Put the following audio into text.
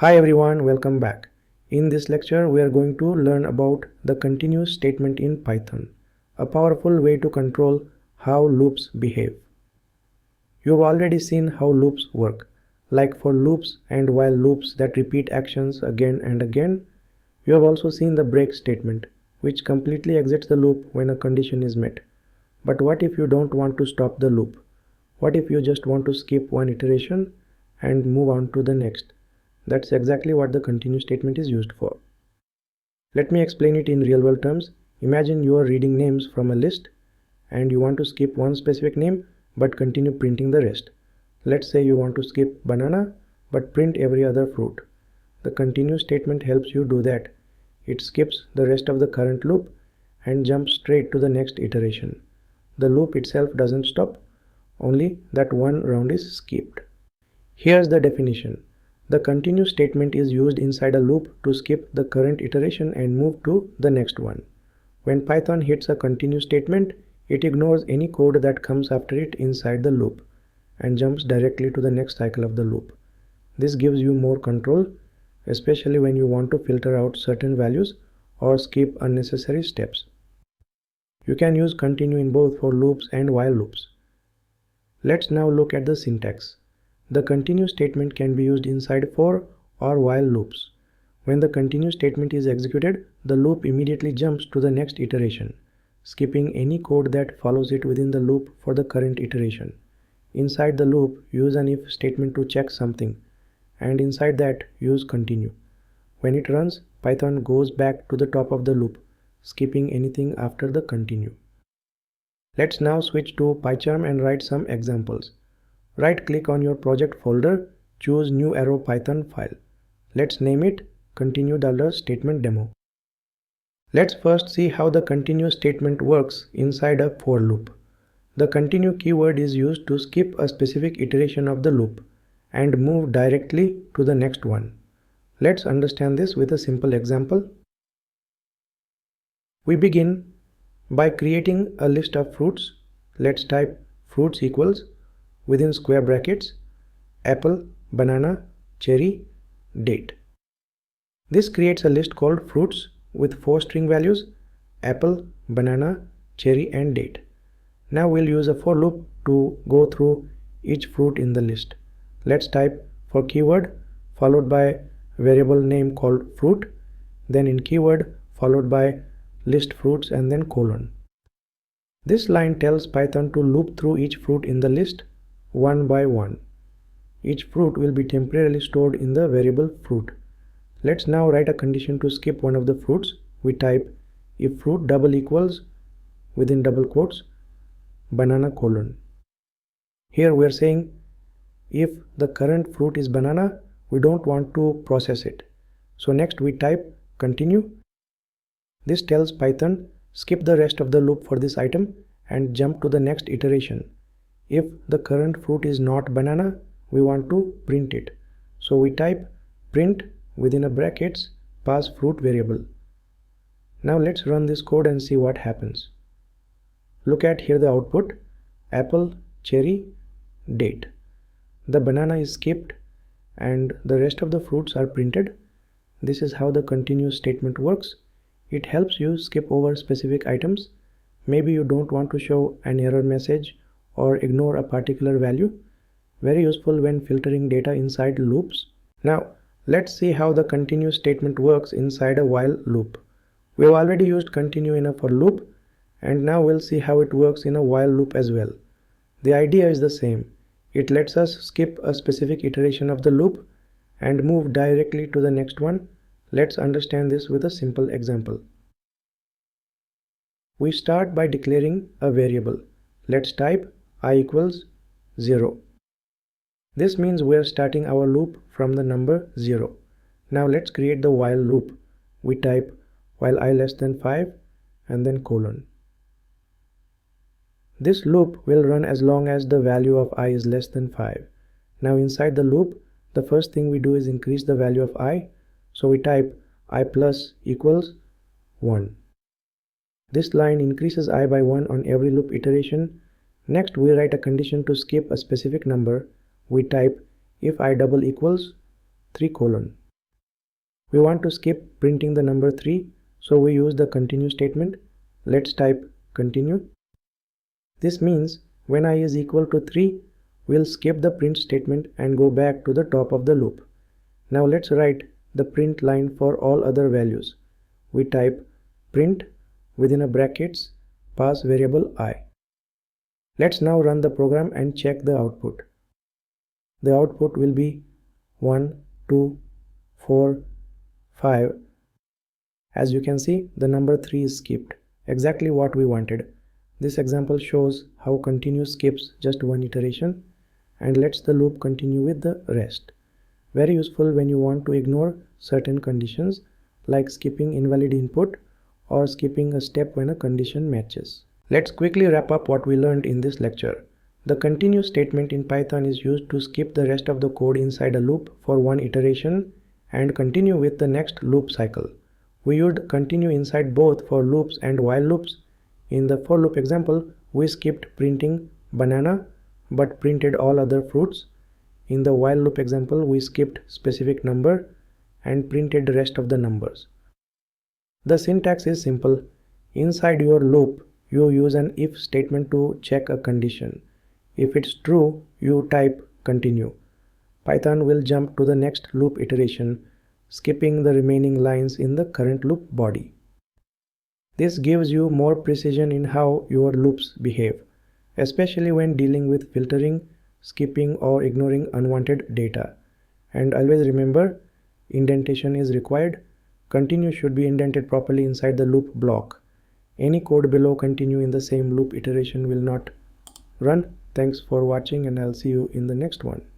Hi everyone, welcome back. In this lecture, we are going to learn about the continuous statement in Python, a powerful way to control how loops behave. You've already seen how loops work, like for loops and while loops that repeat actions again and again. You have also seen the break statement, which completely exits the loop when a condition is met. But what if you don't want to stop the loop? What if you just want to skip one iteration and move on to the next? That's exactly what the continue statement is used for. Let me explain it in real world terms. Imagine you are reading names from a list and you want to skip one specific name but continue printing the rest. Let's say you want to skip banana but print every other fruit. The continue statement helps you do that. It skips the rest of the current loop and jumps straight to the next iteration. The loop itself doesn't stop, only that one round is skipped. Here's the definition. The continue statement is used inside a loop to skip the current iteration and move to the next one. When Python hits a continue statement, it ignores any code that comes after it inside the loop and jumps directly to the next cycle of the loop. This gives you more control, especially when you want to filter out certain values or skip unnecessary steps. You can use continue in both for loops and while loops. Let's now look at the syntax. The continue statement can be used inside for or while loops. When the continue statement is executed, the loop immediately jumps to the next iteration, skipping any code that follows it within the loop for the current iteration. Inside the loop, use an if statement to check something, and inside that, use continue. When it runs, Python goes back to the top of the loop, skipping anything after the continue. Let's now switch to PyCharm and write some examples. Right-click on your project folder, choose New Arrow Python file. Let's name it continue $statement demo. Let's first see how the continue statement works inside a for loop. The continue keyword is used to skip a specific iteration of the loop and move directly to the next one. Let's understand this with a simple example. We begin by creating a list of fruits. Let's type fruits equals within square brackets apple, banana, cherry, date. This creates a list called fruits with 4 string values apple, banana, cherry and date. Now we'll use a for loop to go through each fruit in the list. Let's type for keyword followed by variable name called fruit, then in keyword followed by list fruits and then colon. This line tells Python to loop through each fruit in the list one by one. Each fruit will be temporarily stored in the variable fruit. Let's now write a condition to skip one of the fruits. We type if fruit double equals within double quotes banana colon. Here we are saying if the current fruit is banana, we don't want to process it. So next we type continue. This tells Python skip the rest of the loop for this item and jump to the next iteration. If the current fruit is not banana, we want to print it. So we type print within a brackets pass fruit variable. Now let's run this code and see what happens. Look at here the output apple, cherry, date. The banana is skipped and the rest of the fruits are printed. This is how the continue statement works. It helps you skip over specific items. Maybe you don't want to show an error message or ignore a particular value. Very useful when filtering data inside loops. Now let's see how the continue statement works inside a while loop. We have already used continue in a for loop and now we'll see how it works in a while loop as well. The idea is the same. It lets us skip a specific iteration of the loop and move directly to the next one. Let's understand this with a simple example. We start by declaring a variable. Let's type I equals 0. This means we are starting our loop from the number 0. Now let's create the while loop. We type while I less than 5 and then colon. This loop will run as long as the value of I is less than 5. Now inside the loop, the first thing we do is increase the value of I. So we type I plus equals 1. This line increases I by 1 on every loop iteration. Next we write a condition to skip a specific number. We type if I double equals 3 colon. We want to skip printing the number 3, so we use the continue statement. Let's type continue. This means when I is equal to 3, we'll skip the print statement and go back to the top of the loop. Now let's write the print line for all other values. We type print within a brackets pass variable I. Let's now run the program and check the output. The output will be 1, 2, 4, 5. As you can see, the number 3 is skipped, exactly what we wanted. This example shows how continue skips just one iteration and lets the loop continue with the rest. Very useful when you want to ignore certain conditions, like skipping invalid input or skipping a step when a condition matches. Let's quickly wrap up what we learned in this lecture. The continue statement in Python is used to skip the rest of the code inside a loop for one iteration and continue with the next loop cycle. We used continue inside both for loops and while loops. In the for loop example, we skipped printing banana but printed all other fruits. In the while loop example, we skipped specific number and printed the rest of the numbers. The syntax is simple. Inside your loop, you use an if statement to check a condition. If it's true, you type continue. Python will jump to the next loop iteration, skipping the remaining lines in the current loop body. This gives you more precision in how your loops behave, especially when dealing with filtering, skipping or ignoring unwanted data. And always remember, indentation is required. Continue should be indented properly inside the loop block. Any code below continue in the same loop iteration will not run. Thanks for watching and I'll see you in the next one.